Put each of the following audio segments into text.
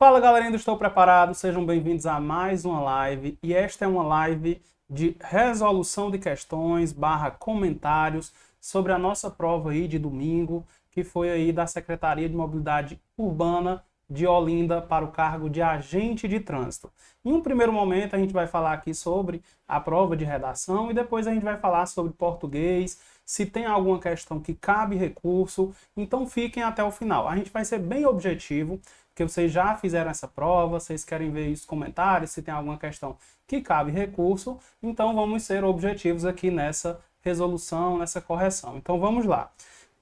Fala galerinha do Estou Preparado, sejam bem-vindos a mais uma live. E esta é uma live de resolução de questões barra comentários sobre a nossa prova aí de domingo, que foi aí da Secretaria de Mobilidade Urbana de Olinda para o cargo de agente de trânsito. Em um primeiro momento a gente vai falar aqui sobre a prova de redação e depois a gente vai falar sobre português, se tem alguma questão que cabe recurso, então fiquem até o final. A gente vai ser bem objetivo, que vocês já fizeram essa prova, vocês querem ver os comentários, se tem alguma questão que cabe recurso, então vamos ser objetivos aqui nessa resolução, nessa correção. Então vamos lá.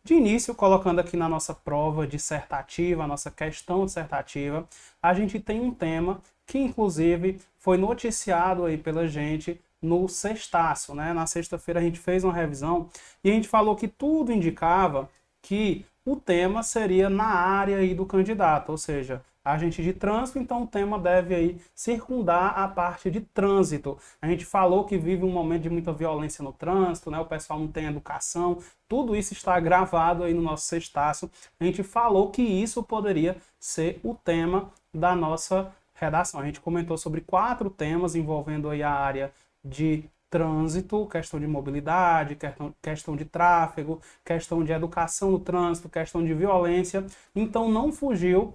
De início, colocando aqui na nossa prova dissertativa, a nossa questão dissertativa, a gente tem um tema que inclusive foi noticiado aí pela gente no sextaço, né? Na sexta-feira a gente fez uma revisão e a gente falou que tudo indicava que o tema seria na área aí do candidato, ou seja, agente de trânsito, então o tema deve aí circundar a parte de trânsito. A gente falou que vive um momento de muita violência no trânsito, né? O pessoal não tem educação, tudo isso está gravado aí no nosso sextaço. A gente falou que isso poderia ser o tema da nossa redação. A gente comentou sobre 4 temas envolvendo aí a área de trânsito, questão de mobilidade, questão de tráfego, questão de educação no trânsito, questão de violência. Então não fugiu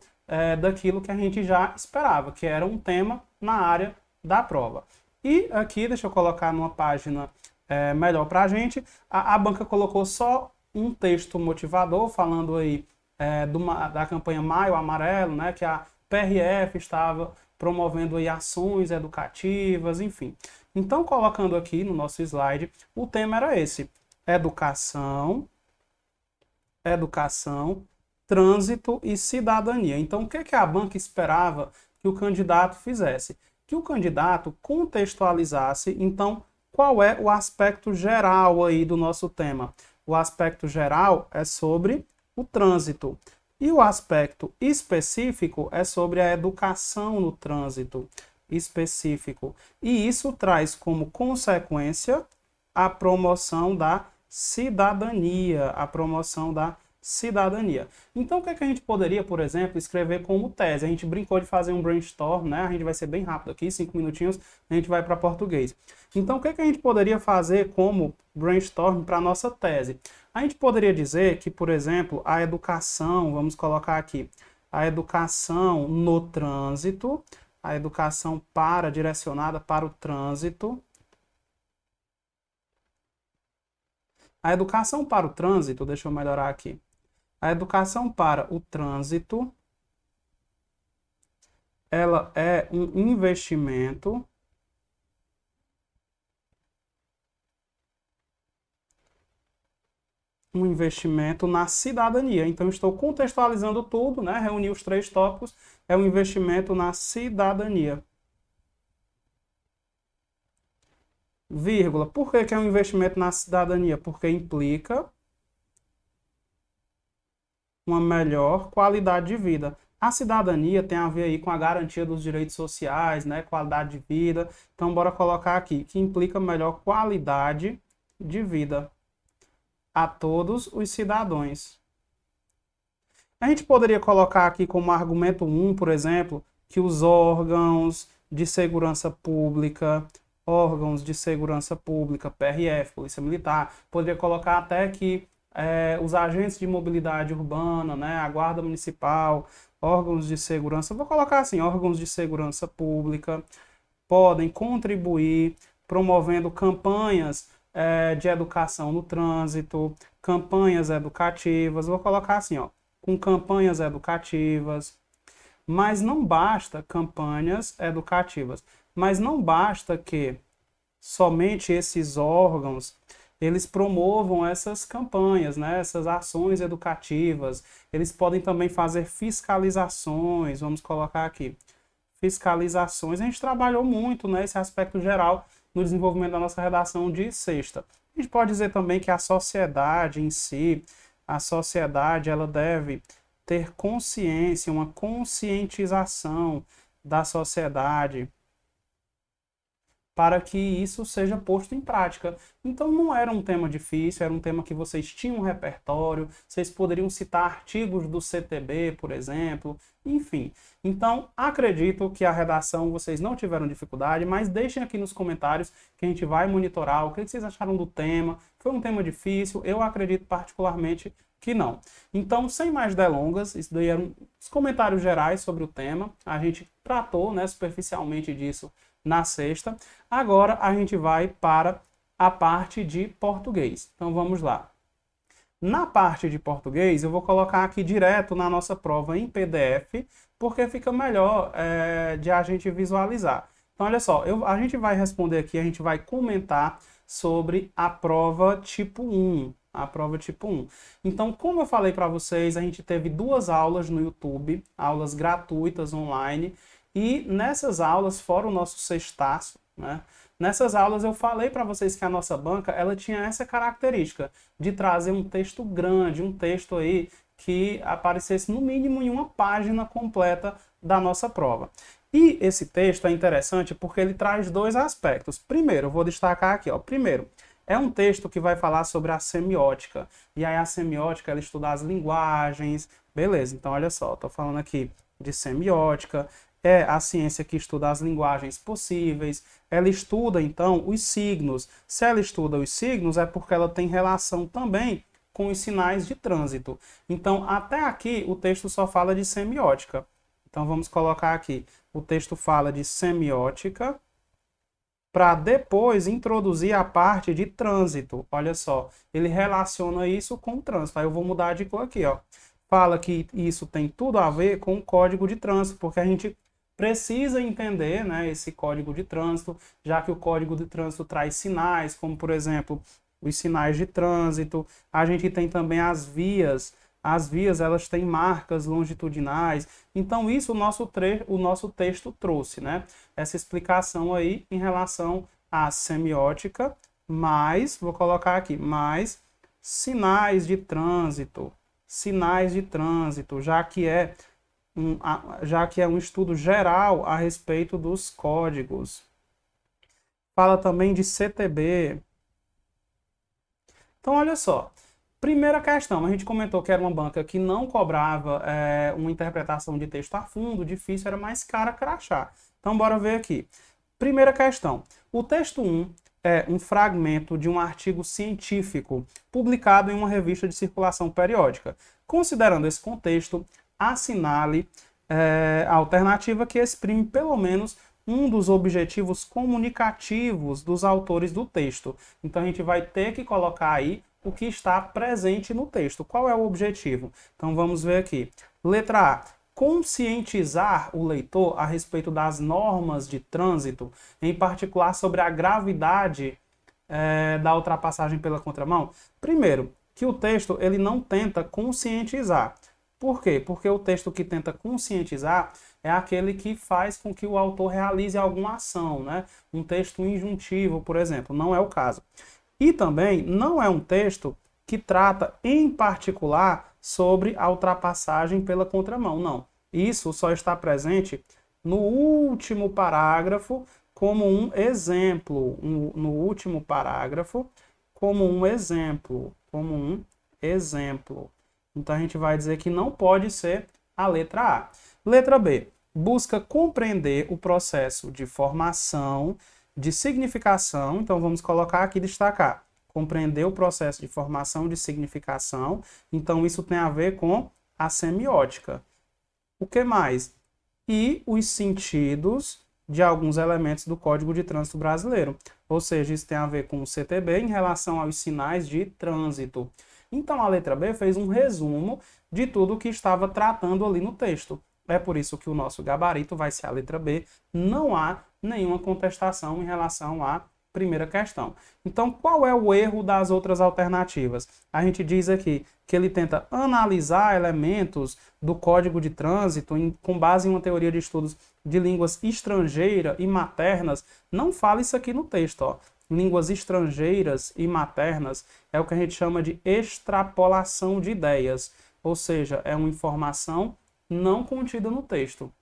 daquilo que a gente já esperava, que era um tema na área da prova. E aqui, deixa eu colocar numa página melhor para a gente, a banca colocou só um texto motivador, falando aí da campanha Maio Amarelo, né, que a PRF estava promovendo aí ações educativas, enfim. Então, colocando aqui no nosso slide, o tema era esse: educação, trânsito e cidadania. Então, o que a banca esperava que o candidato fizesse? Que o candidato contextualizasse, então, qual é o aspecto geral aí do nosso tema? O aspecto geral é sobre o trânsito. E o aspecto específico é sobre a educação no trânsito específico. E isso traz como consequência a promoção da cidadania, Então, o que a gente poderia, por exemplo, escrever como tese? A gente brincou de fazer um brainstorm, né? A gente vai ser bem rápido aqui, 5 minutinhos, a gente vai para português. Então, o que a gente poderia fazer como brainstorm para a nossa tese? A gente poderia dizer que, por exemplo, a educação, vamos colocar aqui, a educação no trânsito, a educação direcionada para o trânsito. A educação para o trânsito, deixa eu melhorar aqui. A educação para o trânsito, ela é um investimento na cidadania. Então, estou contextualizando tudo, né? Reunir os 3 tópicos, é um investimento na cidadania. Vírgula. Por que é um investimento na cidadania? Porque implica uma melhor qualidade de vida. A cidadania tem a ver aí com a garantia dos direitos sociais, né? Qualidade de vida. Então, bora colocar aqui, que implica melhor qualidade de vida a todos os cidadãos. A gente poderia colocar aqui como argumento 1, por exemplo, que os órgãos de segurança pública, PRF, Polícia Militar, poderia colocar até que os agentes de mobilidade urbana, né, a Guarda Municipal, órgãos de segurança, vou colocar assim, órgãos de segurança pública, podem contribuir promovendo campanhas de educação no trânsito, campanhas educativas, vou colocar assim, ó, com campanhas educativas, mas não basta campanhas educativas, mas não basta que somente esses órgãos eles promovam essas campanhas, né, essas ações educativas, eles podem também fazer fiscalizações, vamos colocar aqui, fiscalizações. A gente trabalhou muito, né, esse aspecto geral no desenvolvimento da nossa redação de sexta. A gente pode dizer também que a sociedade em si, ela deve ter consciência, uma conscientização da sociedade para que isso seja posto em prática. Então não era um tema difícil, era um tema que vocês tinham um repertório, vocês poderiam citar artigos do CTB, por exemplo, enfim. Então acredito que a redação vocês não tiveram dificuldade, mas deixem aqui nos comentários que a gente vai monitorar o que vocês acharam do tema. Foi um tema difícil? Eu acredito particularmente que não. Então, sem mais delongas, isso daí eram os comentários gerais sobre o tema. A gente tratou, né, superficialmente disso na sexta. Agora a gente vai para a parte de português. Então vamos lá. Na parte de português, eu vou colocar aqui direto na nossa prova em PDF, porque fica melhor de a gente visualizar. Então, olha só, a gente vai responder aqui, a gente vai comentar sobre a prova tipo 1. A prova tipo 1. Então, como eu falei para vocês, a gente teve 2 aulas no YouTube, aulas gratuitas online, e nessas aulas, fora o nosso sextaço, né? Nessas aulas eu falei para vocês que a nossa banca, ela tinha essa característica de trazer um texto grande, um texto aí que aparecesse no mínimo em uma página completa da nossa prova. E esse texto é interessante porque ele traz 2 aspectos. Primeiro, eu vou destacar aqui, ó. Primeiro, é um texto que vai falar sobre a semiótica. E aí a semiótica, ela estuda as linguagens. Beleza, então olha só, estou falando aqui de semiótica. É a ciência que estuda as linguagens possíveis. Ela estuda, então, os signos. Se ela estuda os signos, é porque ela tem relação também com os sinais de trânsito. Então, até aqui, o texto só fala de semiótica. Então, vamos colocar aqui. O texto fala de semiótica, para depois introduzir a parte de trânsito. Olha só, ele relaciona isso com o trânsito. Aí eu vou mudar de cor aqui, ó. Fala que isso tem tudo a ver com o código de trânsito, porque a gente precisa entender, né, esse código de trânsito, já que o código de trânsito traz sinais, como por exemplo, os sinais de trânsito. A gente tem também as vias. As vias, elas têm marcas longitudinais. Então, isso o nosso texto trouxe, né? Essa explicação aí em relação à semiótica, mais, vou colocar aqui, mais sinais de trânsito. Sinais de trânsito, já que é um estudo geral a respeito dos códigos. Fala também de CTB. Então, olha só. Primeira questão, a gente comentou que era uma banca que não cobrava uma interpretação de texto a fundo, difícil, era mais cara crachá. Então, bora ver aqui. Primeira questão. O texto 1 é um fragmento de um artigo científico publicado em uma revista de circulação periódica. Considerando esse contexto, assinale a alternativa que exprime pelo menos um dos objetivos comunicativos dos autores do texto. Então, a gente vai ter que colocar aí o que está presente no texto. Qual é o objetivo? Então vamos ver aqui. Letra A. Conscientizar o leitor a respeito das normas de trânsito, em particular sobre a gravidade da ultrapassagem pela contramão. Primeiro, que o texto ele não tenta conscientizar. Por quê? Porque o texto que tenta conscientizar é aquele que faz com que o autor realize alguma ação, né? Um texto injuntivo, por exemplo, não é o caso. E também não é um texto que trata em particular sobre a ultrapassagem pela contramão, não. Isso só está presente no último parágrafo como um exemplo, no último parágrafo como um exemplo, Então a gente vai dizer que não pode ser a letra A. Letra B. Busca compreender o processo de formação de significação, então vamos colocar aqui, destacar, compreender o processo de formação de significação, então isso tem a ver com a semiótica. O que mais? E os sentidos de alguns elementos do Código de Trânsito Brasileiro, ou seja, isso tem a ver com o CTB em relação aos sinais de trânsito. Então a letra B fez um resumo de tudo o que estava tratando ali no texto. É por isso que o nosso gabarito vai ser a letra B. Não há nenhuma contestação em relação à primeira questão. Então, qual é o erro das outras alternativas? A gente diz aqui que ele tenta analisar elementos do Código de Trânsito com base em uma teoria de estudos de línguas estrangeiras e maternas. Não fala isso aqui no texto, ó. Línguas estrangeiras e maternas é o que a gente chama de extrapolação de ideias, ou seja, é uma informação não contida no texto.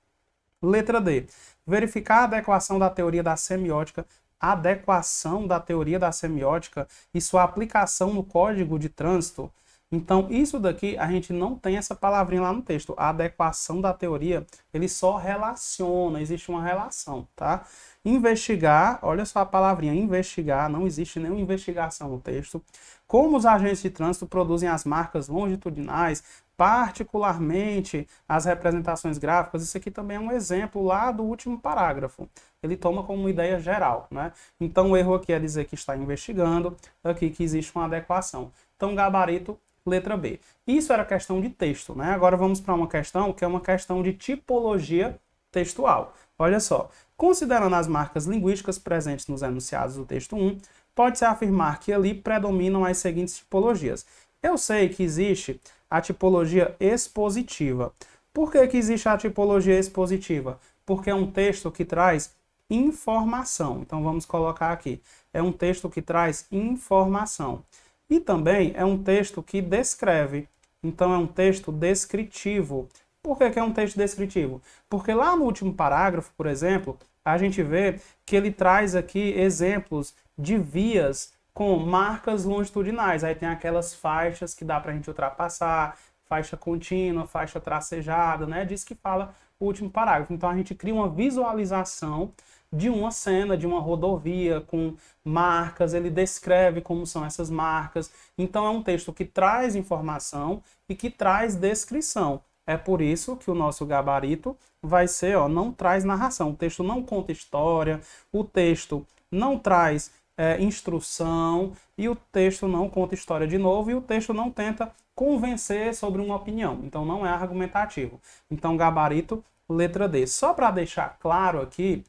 Letra D. Verificar a adequação da teoria da semiótica adequação da teoria da semiótica e sua aplicação no Código de Trânsito. Então, isso daqui, a gente não tem essa palavrinha lá no texto. A adequação da teoria, ele só relaciona, existe uma relação, tá? Investigar, olha só a palavrinha, investigar, não existe nenhuma investigação no texto. Como os agentes de trânsito produzem as marcas longitudinais, particularmente as representações gráficas, isso aqui também é um exemplo lá do último parágrafo. Ele toma como uma ideia geral, né? Então, o erro aqui é dizer que está investigando, aqui que existe uma adequação. Então, gabarito, letra B. Isso era questão de texto, né? Agora vamos para uma questão que é uma questão de tipologia textual. Olha só, considerando as marcas linguísticas presentes nos enunciados do texto 1, pode-se afirmar que ali predominam as seguintes tipologias. Eu sei que existe a tipologia expositiva. Por que que existe a tipologia expositiva? Porque é um texto que traz informação. Então vamos colocar aqui. É um texto que traz informação. E também é um texto que descreve. Então é um texto descritivo. Por que que é um texto descritivo? Porque lá no último parágrafo, por exemplo, a gente vê que ele traz aqui exemplos de vias com marcas longitudinais. Aí tem aquelas faixas que dá para a gente ultrapassar, faixa contínua, faixa tracejada, né? Diz que fala o último parágrafo. Então a gente cria uma visualização de uma cena, de uma rodovia com marcas, ele descreve como são essas marcas. Então é um texto que traz informação e que traz descrição. É por isso que o nosso gabarito vai ser, ó, não traz narração. O texto não conta história, o texto não traz instrução, e o texto não conta história de novo, e o texto não tenta convencer sobre uma opinião. Então não é argumentativo. Então gabarito, letra D. Só para deixar claro aqui,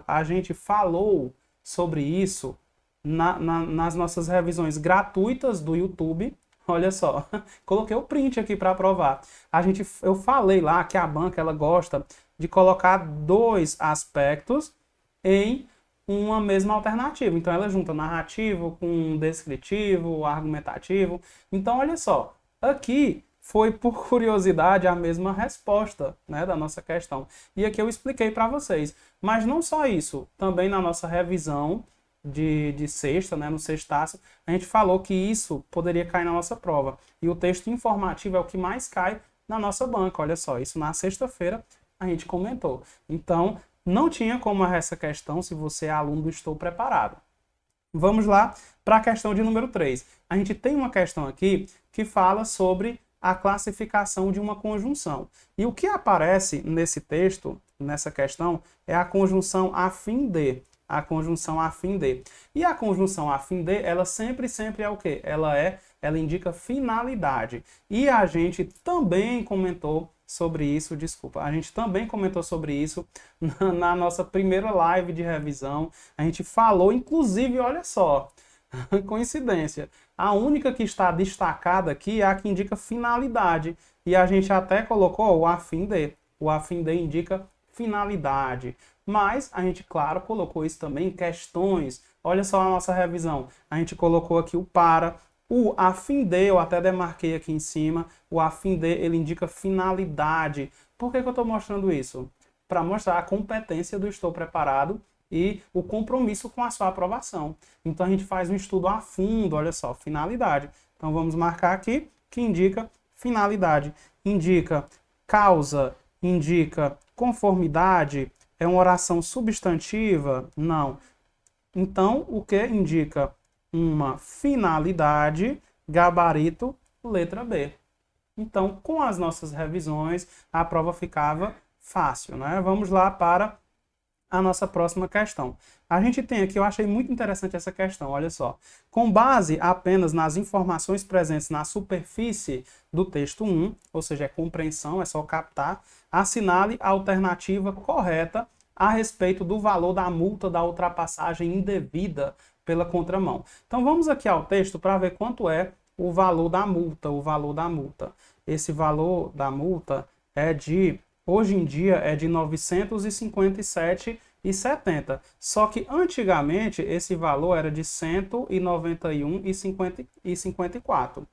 a gente falou sobre isso nas nossas revisões gratuitas do YouTube. Olha só, coloquei o print aqui para provar. Eu falei lá que a banca ela gosta de colocar dois aspectos em uma mesma alternativa. Então ela junta narrativo com descritivo, argumentativo. Então olha só, aqui foi por curiosidade a mesma resposta, né, da nossa questão. E aqui eu expliquei para vocês. Mas não só isso, também na nossa revisão de sexta, né, no sextaço, a gente falou que isso poderia cair na nossa prova. E o texto informativo é o que mais cai na nossa banca. Olha só, isso na sexta-feira a gente comentou. Então, não tinha como errar essa questão se você é aluno do Estou Preparado. Vamos lá para a questão de número 3. A gente tem uma questão aqui que fala sobre a classificação de uma conjunção. E o que aparece nesse texto, nessa questão, é a conjunção a fim de. A conjunção a fim de. E a conjunção a fim de, ela sempre é o quê? Ela indica finalidade. E a gente também comentou sobre isso, a gente também comentou sobre isso na nossa primeira live de revisão. A gente falou, inclusive, olha só, coincidência, a única que está destacada aqui é a que indica finalidade. E a gente até colocou o a fim de. O a fim de indica finalidade. Mas a gente, claro, colocou isso também em questões. Olha só a nossa revisão. A gente colocou aqui o para. O a fim de, eu até demarquei aqui em cima, o a fim de, ele indica finalidade. Por que que eu estou mostrando isso? Para mostrar a competência do Estou Preparado e o compromisso com a sua aprovação. Então a gente faz um estudo a fundo, olha só, finalidade. Então vamos marcar aqui que indica finalidade. Indica causa, indica conformidade, é uma oração substantiva? Não. Então o que indica uma finalidade, gabarito, letra B. Então, com as nossas revisões, a prova ficava fácil, né? Vamos lá para a nossa próxima questão. A gente tem aqui, eu achei muito interessante essa questão, olha só. Com base apenas nas informações presentes na superfície do texto 1, ou seja, é compreensão, é só captar, assinale a alternativa correta a respeito do valor da multa da ultrapassagem indevida pela contramão. Então vamos aqui ao texto para ver quanto é o valor da multa, Esse valor da multa hoje em dia é de R$ 957,70. Só que antigamente esse valor era de R$ 191,54.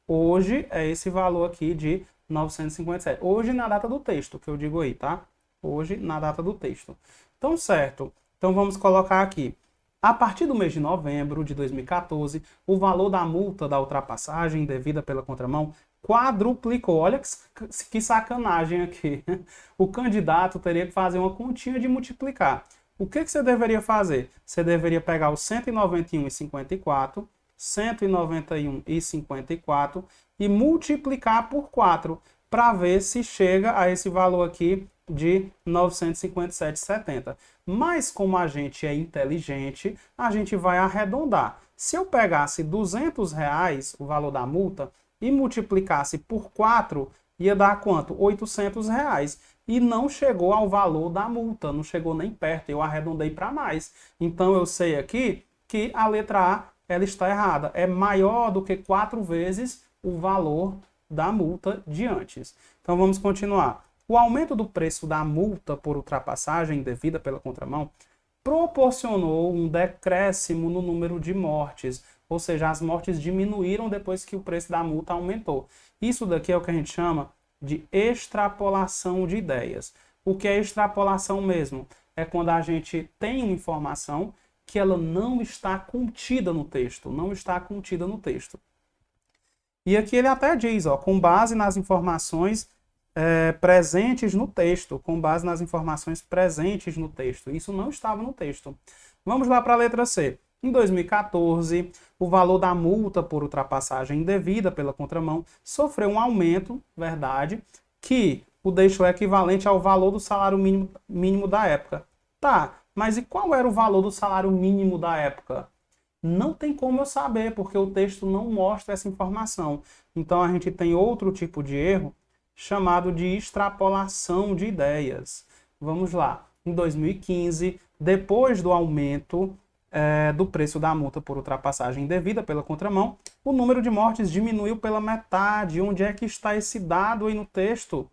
Hoje é esse valor aqui de 957. Hoje na data do texto, que eu digo aí, tá? Hoje na data do texto. Então, certo. Então vamos colocar aqui. A partir do mês de novembro de 2014, o valor da multa da ultrapassagem indevida pela contramão quadruplicou. Olha que sacanagem aqui. O candidato teria que fazer uma continha de multiplicar. O que você deveria fazer? Você deveria pegar o 191,54, 191,54 e multiplicar por 4 para ver se chega a esse valor aqui de 957,70. Mas como a gente é inteligente, a gente vai arredondar. Se eu pegasse R$200, o valor da multa, e multiplicasse por 4, ia dar quanto? R$800. E não chegou ao valor da multa, não chegou nem perto, eu arredondei para mais. Então eu sei aqui que a letra A ela está errada. É maior do que 4 vezes o valor da multa de antes. Então vamos continuar. O aumento do preço da multa por ultrapassagem indevida pela contramão proporcionou um decréscimo no número de mortes, ou seja, as mortes diminuíram depois que o preço da multa aumentou. Isso daqui é o que a gente chama de extrapolação de ideias. O que é extrapolação mesmo? É quando a gente tem uma informação que ela não está contida no texto, não está contida no texto. E aqui ele até diz, ó, com base nas informações presentes no texto, com base nas informações presentes no texto. Isso não estava no texto. Vamos lá para a letra C. Em 2014, o valor da multa por ultrapassagem indevida pela contramão sofreu um aumento, verdade, que o deixou equivalente ao valor do salário mínimo da época. Tá, mas e qual era o valor do salário mínimo da época? Não tem como eu saber, porque o texto não mostra essa informação. Então a gente tem outro tipo de erro, chamado de extrapolação de ideias. Vamos lá. Em 2015, depois do aumento do preço da multa por ultrapassagem indevida pela contramão, o número de mortes diminuiu pela metade. Onde é que está esse dado aí no texto?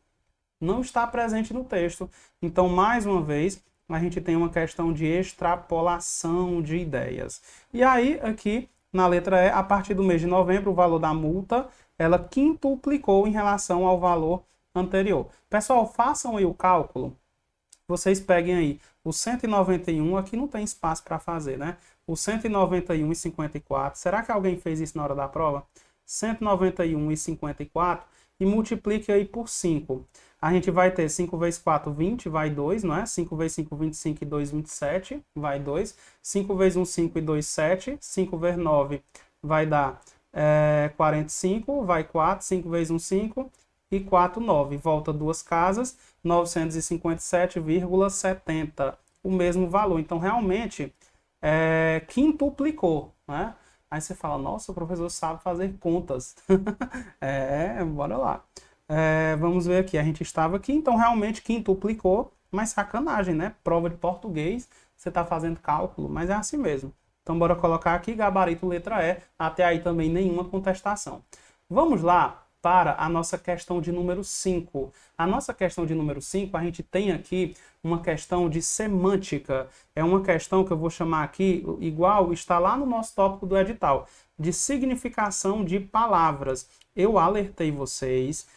Não está presente no texto. Então, mais uma vez, a gente tem uma questão de extrapolação de ideias. E aí, aqui, na letra E, a partir do mês de novembro, o valor da multa ela quintuplicou em relação ao valor anterior. Pessoal, façam aí o cálculo. Vocês peguem aí o 191, aqui não tem espaço para fazer, né? O 191,54. Será que alguém fez isso na hora da prova? 191,54 e multiplique aí por 5. A gente vai ter 5 vezes 4, 20, vai 2, não é? 5 vezes 5, 25 e 2, 27, vai 2. 5 vezes 1, 5 e 2, 7. 5 vezes 9 vai dar 45, vai 4, 5 vezes 1, 5 e 4, 9. Volta duas casas, 957,70, o mesmo valor. Então, realmente, quintuplicou, né? Aí você fala, nossa, o professor sabe fazer contas. Bora lá. Vamos ver aqui, a gente estava aqui, então realmente quintuplicou, mas sacanagem, né? Prova de português, você está fazendo cálculo, mas é assim mesmo. Então, bora colocar aqui, gabarito letra E, até aí também nenhuma contestação. Vamos lá para a nossa questão de número 5. A nossa questão de número 5, a gente tem aqui uma questão de semântica. É uma questão que eu vou chamar aqui, igual está lá no nosso tópico do edital, de significação de palavras. Eu alertei vocês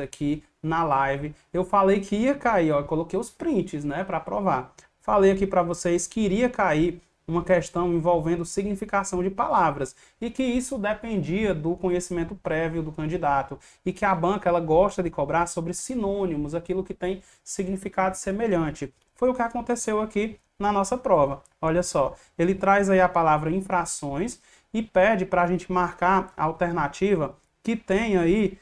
aqui na live. Eu falei que ia cair, ó, eu coloquei os prints, né, para provar. Falei aqui para vocês que iria cair uma questão envolvendo significação de palavras e que isso dependia do conhecimento prévio do candidato e que a banca ela gosta de cobrar sobre sinônimos, aquilo que tem significado semelhante. Foi o que aconteceu aqui na nossa prova. Olha só, ele traz aí a palavra infrações e pede para a gente marcar a alternativa que tem aí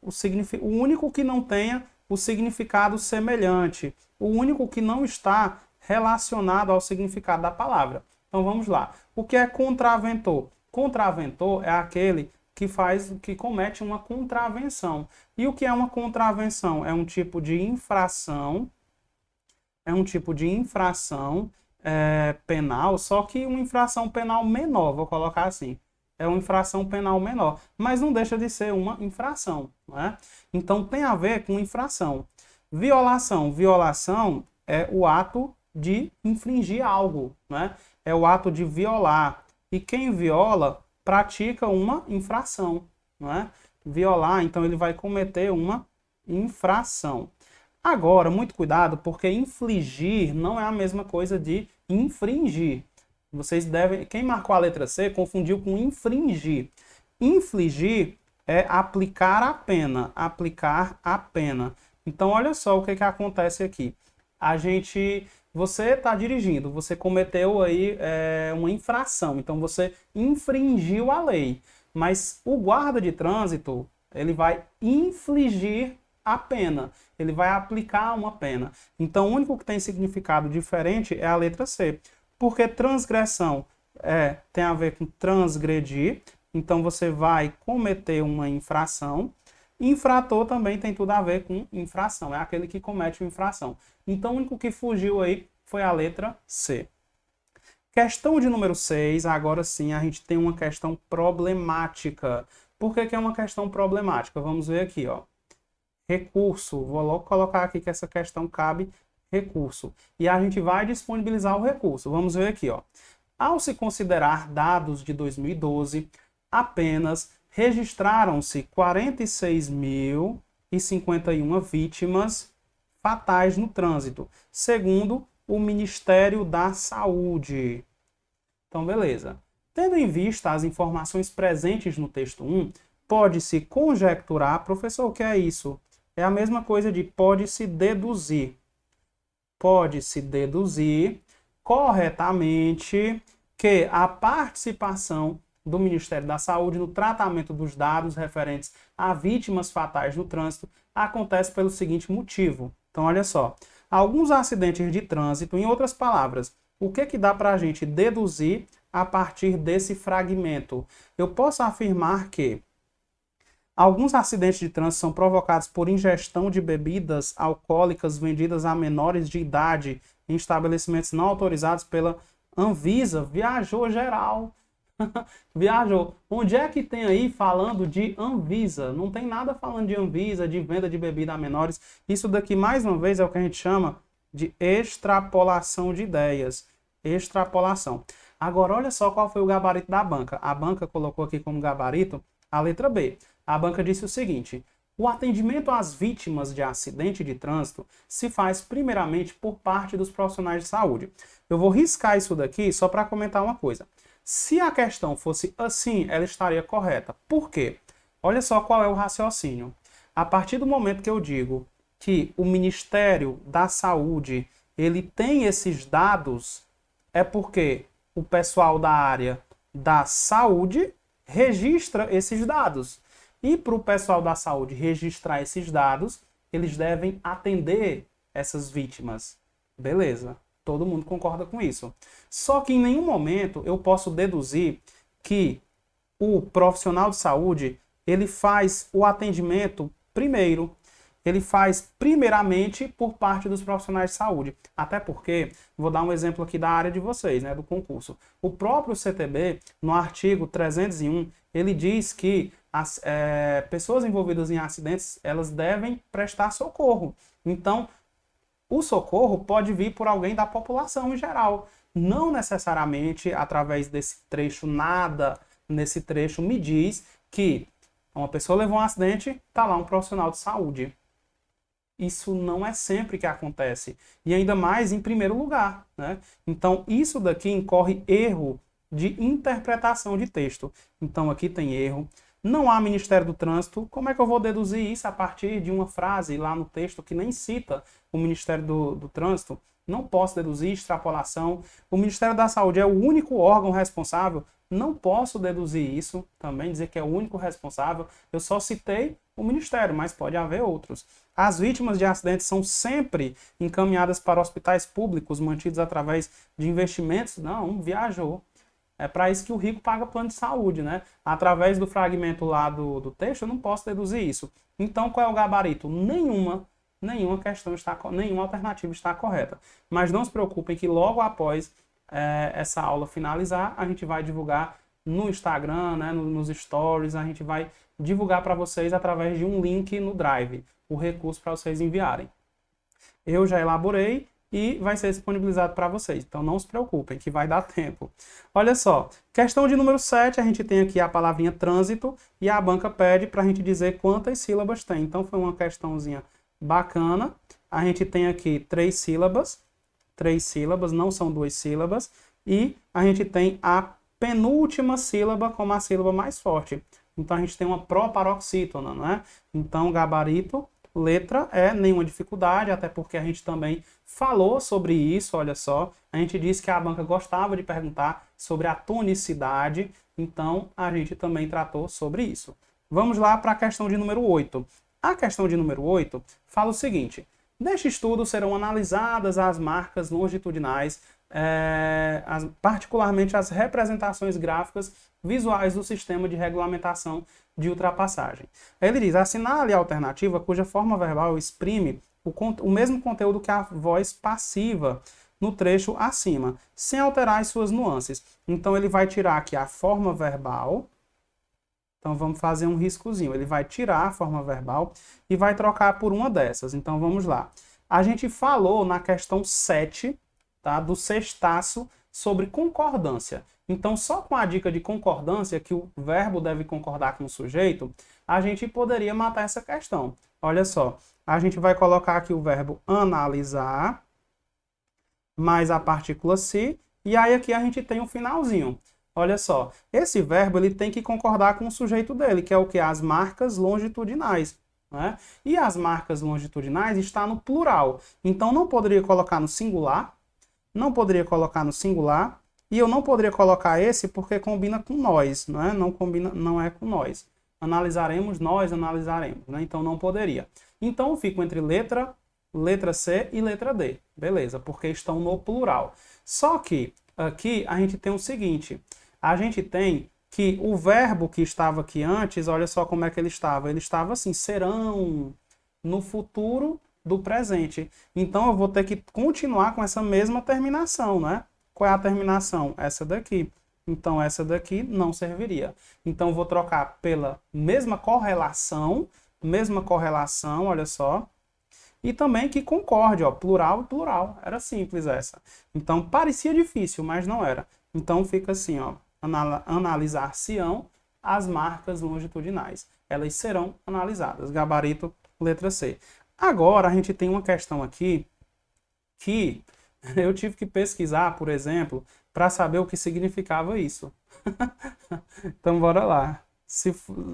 o único que não tenha o significado semelhante, o único que não está relacionado ao significado da palavra. Então vamos lá. O que é contraventor? Contraventor é aquele que comete uma contravenção. E o que é uma contravenção? É um tipo de infração, penal, só que uma infração penal menor, vou colocar assim. É uma infração penal menor, mas não deixa de ser uma infração, né? Então tem a ver com infração. Violação. Violação é o ato de infringir algo, né? É o ato de violar. E quem viola pratica uma infração, não é? Violar, então ele vai cometer uma infração. Agora, muito cuidado, porque infligir não é a mesma coisa de infringir. Vocês devem, quem marcou a letra C confundiu com infringir. Infligir é aplicar a pena, aplicar a pena. Então, olha só o que que acontece aqui. Você está dirigindo, você cometeu aí uma infração, então você infringiu a lei. Mas o guarda de trânsito, ele vai infligir a pena, ele vai aplicar uma pena. Então, o único que tem significado diferente é a letra C, porque transgressão tem a ver com transgredir, então você vai cometer uma infração. Infrator também tem tudo a ver com infração, é aquele que comete uma infração. Então, o único que fugiu aí foi a letra C. Questão de número 6, agora sim a gente tem uma questão problemática. Por que que é uma questão problemática? Vamos ver aqui, ó. Recurso, vou logo colocar aqui que essa questão cabe recurso. E a gente vai disponibilizar o recurso. Vamos ver aqui, ó. Ao se considerar dados de 2012, apenas registraram-se 46.051 vítimas fatais no trânsito, segundo o Ministério da Saúde. Então, beleza. Tendo em vista as informações presentes no texto 1, pode-se conjecturar, professor, o que é isso? É a mesma coisa de pode-se deduzir. Pode-se deduzir corretamente que a participação do Ministério da Saúde no tratamento dos dados referentes a vítimas fatais no trânsito acontece pelo seguinte motivo. Então, olha só. Alguns acidentes de trânsito, em outras palavras, o que dá para a gente deduzir a partir desse fragmento? Eu posso afirmar que alguns acidentes de trânsito são provocados por ingestão de bebidas alcoólicas vendidas a menores de idade em estabelecimentos não autorizados pela Anvisa. Viajou geral. Viajou. Onde é que tem aí falando de Anvisa? Não tem nada falando de Anvisa, de venda de bebida a menores. Isso daqui, mais uma vez, é o que a gente chama de extrapolação de ideias. Extrapolação. Agora, olha só qual foi o gabarito da banca. A banca colocou aqui como gabarito a letra B. A banca disse o seguinte: o atendimento às vítimas de acidente de trânsito se faz primeiramente por parte dos profissionais de saúde. Eu vou riscar isso daqui só para comentar uma coisa. Se a questão fosse assim, ela estaria correta. Por quê? Olha só qual é o raciocínio. A partir do momento que eu digo que o Ministério da Saúde ele tem esses dados, é porque o pessoal da área da saúde registra esses dados. E para o pessoal da saúde registrar esses dados, eles devem atender essas vítimas. Beleza. Todo mundo concorda com isso. Só que em nenhum momento eu posso deduzir que o profissional de saúde ele faz o atendimento primeiro. Ele faz primeiramente por parte dos profissionais de saúde. Até porque, vou dar um exemplo aqui da área de vocês, né, do concurso. O próprio CTB, no artigo 301, ele diz que as pessoas envolvidas em acidentes, elas devem prestar socorro. Então, o socorro pode vir por alguém da população em geral. Não necessariamente através desse trecho, nada nesse trecho me diz que uma pessoa levou um acidente, está lá um profissional de saúde. Isso não é sempre que acontece. E ainda mais em primeiro lugar, né? Então, isso daqui incorre erro de interpretação de texto. Então, aqui tem erro. Não há Ministério do Trânsito. Como é que eu vou deduzir isso a partir de uma frase lá no texto que nem cita o Ministério do Trânsito? Não posso deduzir extrapolação. O Ministério da Saúde é o único órgão responsável. Não posso deduzir isso, também dizer que é o único responsável. Eu só citei o Ministério, mas pode haver outros. As vítimas de acidentes são sempre encaminhadas para hospitais públicos mantidos através de investimentos. Não, viajou. É para isso que o rico paga plano de saúde, né? Através do fragmento lá do texto, eu não posso deduzir isso. Então, qual é o gabarito? Nenhuma questão nenhuma alternativa está correta. Mas não se preocupem que logo após essa aula finalizar, a gente vai divulgar no Instagram, né, nos stories, a gente vai divulgar para vocês através de um link no Drive, o recurso para vocês enviarem. Eu já elaborei e vai ser disponibilizado para vocês. Então não se preocupem, que vai dar tempo. Olha só, questão de número 7, a gente tem aqui a palavrinha trânsito e a banca pede para a gente dizer quantas sílabas tem. Então foi uma questãozinha bacana a gente tem aqui 3 sílabas, não são 2 sílabas, e a gente tem a penúltima sílaba como a sílaba mais forte. Então a gente tem uma proparoxítona, não é? Então gabarito, letra E, nenhuma dificuldade, até porque a gente também falou sobre isso, olha só. A gente disse que a banca gostava de perguntar sobre a tonicidade, então a gente também tratou sobre isso. Vamos lá para a questão de número 8. A questão de número 8 fala o seguinte: neste estudo serão analisadas as marcas longitudinais, particularmente as representações gráficas visuais do sistema de regulamentação de ultrapassagem. Ele diz: assinale a alternativa cuja forma verbal exprime o mesmo conteúdo que a voz passiva no trecho acima, sem alterar as suas nuances. Então ele vai tirar aqui a forma verbal. Então vamos fazer um riscozinho. Ele vai tirar a forma verbal e vai trocar por uma dessas. Então vamos lá. A gente falou na questão 7, tá, do sextaço, sobre concordância. Então, só com a dica de concordância, que o verbo deve concordar com o sujeito, a gente poderia matar essa questão. Olha só, a gente vai colocar aqui o verbo analisar, mais a partícula se, e aí aqui a gente tem um finalzinho. Olha só, esse verbo ele tem que concordar com o sujeito dele, que é o que? As marcas longitudinais. Né? E as marcas longitudinais está no plural. Então, não poderia colocar no singular, e eu não poderia colocar esse porque combina com nós, não é? Não é com nós. Analisaremos, nós analisaremos, né? Então não poderia. Então eu fico entre letra C e letra D, beleza? Porque estão no plural. Só que aqui a gente tem o seguinte, a gente tem que o verbo que estava aqui antes, olha só como é que ele estava. Ele estava assim, serão, no futuro do presente. Então eu vou ter que continuar com essa mesma terminação, né? Qual é a terminação? Essa daqui. Então essa daqui não serviria. Então eu vou trocar pela mesma correlação, olha só. E também que concorde, ó, plural e plural. Era simples essa. Então parecia difícil, mas não era. Então fica assim, ó, analisar-se-ão as marcas longitudinais. Elas serão analisadas. Gabarito, letra C. Agora, a gente tem uma questão aqui que eu tive que pesquisar, por exemplo, para saber o que significava isso. Então, bora lá.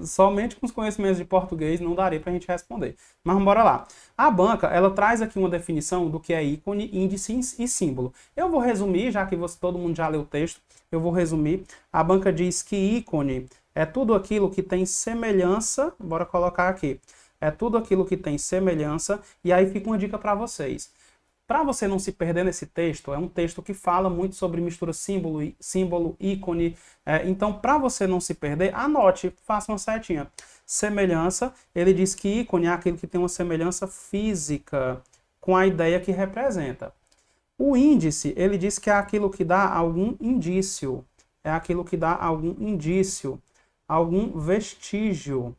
Somente com os conhecimentos de português não daria para a gente responder. Mas bora lá. A banca, ela traz aqui uma definição do que é ícone, índice e símbolo. Eu vou resumir, já que todo mundo já leu o texto, eu vou resumir. A banca diz que ícone é tudo aquilo que tem semelhança, bora colocar aqui, é tudo aquilo que tem semelhança, e aí fica uma dica para vocês. Para você não se perder nesse texto, é um texto que fala muito sobre mistura símbolo, ícone. Então, para você não se perder, anote, faça uma setinha. Semelhança, ele diz que ícone é aquilo que tem uma semelhança física com a ideia que representa. O índice, ele diz que é aquilo que dá algum indício. É aquilo que dá algum indício, algum vestígio.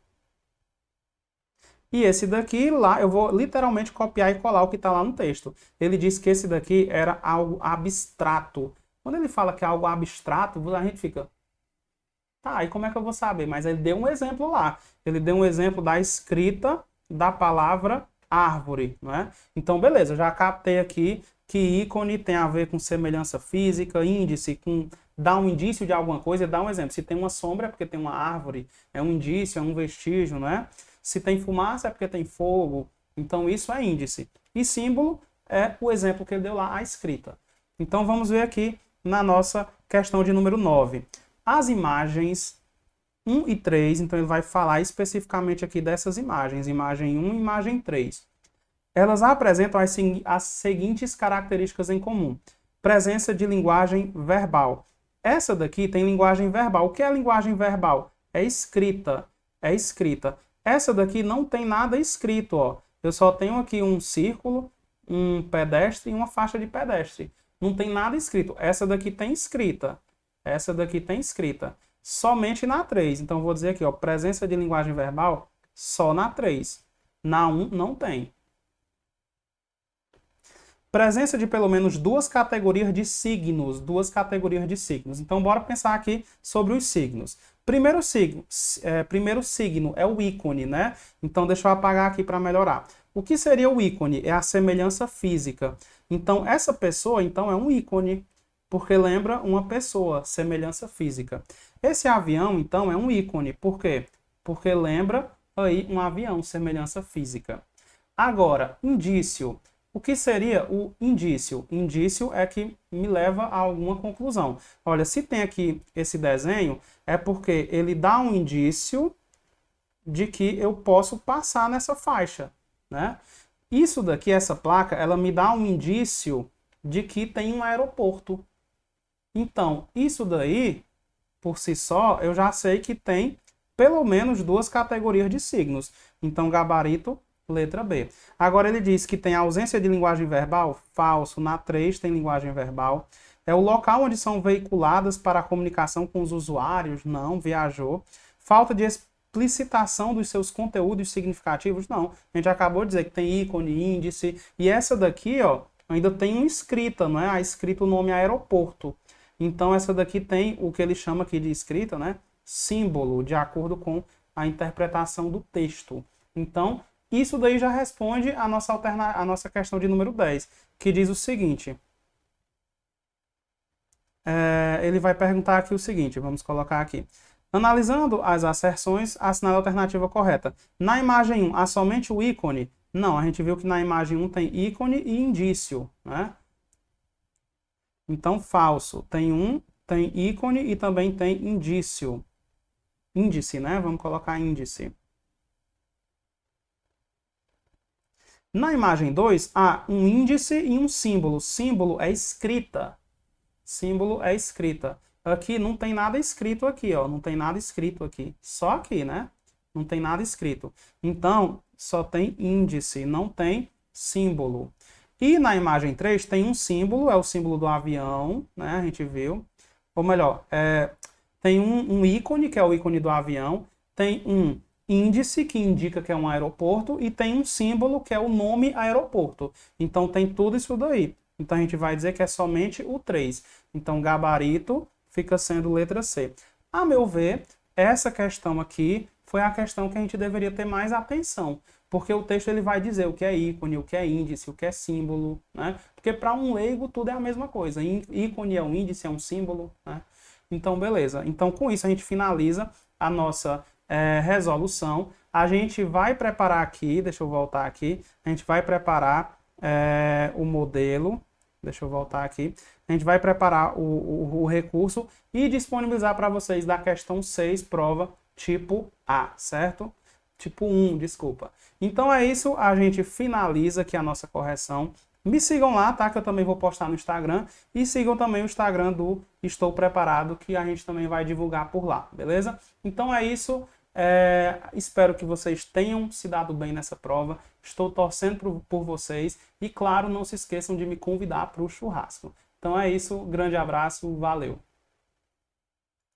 E esse daqui, lá, eu vou literalmente copiar e colar o que está lá no texto. Ele diz que esse daqui era algo abstrato. Quando ele fala que é algo abstrato, a gente fica... Tá, e como é que eu vou saber? Mas ele deu um exemplo lá. Ele deu um exemplo da escrita da palavra árvore, não é? Então, beleza, já captei aqui que ícone tem a ver com semelhança física, índice, com dar um indício de alguma coisa, dá um exemplo. Se tem uma sombra é porque tem uma árvore, é um indício, é um vestígio, não é? Se tem fumaça é porque tem fogo. Então isso é índice. E símbolo é o exemplo que ele deu lá, a escrita. Então vamos ver aqui na nossa questão de número 9. As imagens 1 e 3, então ele vai falar especificamente aqui dessas imagens. Imagem 1 e imagem 3. Elas apresentam as seguintes características em comum. Presença de linguagem verbal. Essa daqui tem linguagem verbal. O que é linguagem verbal? É escrita. É escrita. Essa daqui não tem nada escrito, ó. Eu só tenho aqui um círculo, um pedestre e uma faixa de pedestre. Não tem nada escrito. Essa daqui tem escrita. Essa daqui tem escrita. Somente na 3. Então, eu vou dizer aqui, ó, presença de linguagem verbal só na 3. Na 1 não tem. Presença de pelo menos duas categorias de signos. Então, bora pensar aqui sobre os signos. Primeiro signo é o ícone, né? Então, deixa eu apagar aqui para melhorar. O que seria o ícone? É a semelhança física. Então, essa pessoa, então, é um ícone, porque lembra uma pessoa, semelhança física. Esse avião, então, é um ícone. Por quê? Porque lembra aí um avião, semelhança física. Agora, indício. O que seria o indício? Indício é que me leva a alguma conclusão. Olha, se tem aqui esse desenho, é porque ele dá um indício de que eu posso passar nessa faixa, né? Isso daqui, essa placa, ela me dá um indício de que tem um aeroporto. Então, isso daí, por si só, eu já sei que tem pelo menos duas categorias de signos. Então, gabarito, letra B. Agora ele diz que tem ausência de linguagem verbal? Falso. Na 3 tem linguagem verbal. É o local onde são veiculadas para a comunicação com os usuários? Não, viajou. Falta de explicitação dos seus conteúdos significativos? Não. A gente acabou de dizer que tem ícone, índice. E essa daqui, ó, ainda tem uma escrita, não é? A escrita o nome aeroporto. Então, essa daqui tem o que ele chama aqui de escrita, né? Símbolo, de acordo com a interpretação do texto. Então, isso daí já responde a nossa questão de número 10, que diz o seguinte. Ele vai perguntar aqui o seguinte, vamos colocar aqui. Analisando as asserções, assinale a alternativa correta. Na imagem 1, há somente o ícone? Não, a gente viu que na imagem 1 tem ícone e indício, né? Então, falso. Tem ícone e também tem indício. Índice, né? Vamos colocar índice. Na imagem 2, há um índice e um símbolo. Símbolo é escrita. Símbolo é escrita. Aqui não tem nada escrito aqui, ó. Não tem nada escrito aqui. Só aqui, né? Não tem nada escrito. Então, só tem índice, não tem símbolo. E na imagem 3 tem um símbolo, é o símbolo do avião, né? A gente viu. Ou melhor, tem um ícone, que é o ícone do avião. Tem um índice, que indica que é um aeroporto. E tem um símbolo, que é o nome aeroporto. Então, tem tudo isso daí. Então, a gente vai dizer que é somente o 3. Então, gabarito fica sendo letra C. A meu ver, essa questão aqui foi a questão que a gente deveria ter mais atenção. Porque o texto ele vai dizer o que é ícone, o que é índice, o que é símbolo, né? Porque para um leigo tudo é a mesma coisa. Ícone é um índice, é um símbolo, né? Então, beleza. Então, com isso, a gente finaliza a nossa resolução. A gente vai preparar aqui, deixa eu voltar aqui, a gente vai preparar o modelo. Deixa eu voltar aqui. A gente vai preparar o recurso e disponibilizar para vocês da questão 6, prova tipo A, certo? Tipo 1, desculpa. Então é isso, a gente finaliza aqui a nossa correção. Me sigam lá, tá? Que eu também vou postar no Instagram. E sigam também o Instagram do Estou Preparado, que a gente também vai divulgar por lá, beleza? Então é isso. Espero que vocês tenham se dado bem nessa prova. Estou torcendo por vocês. E claro, não se esqueçam de me convidar para o churrasco. Então é isso, grande abraço, valeu!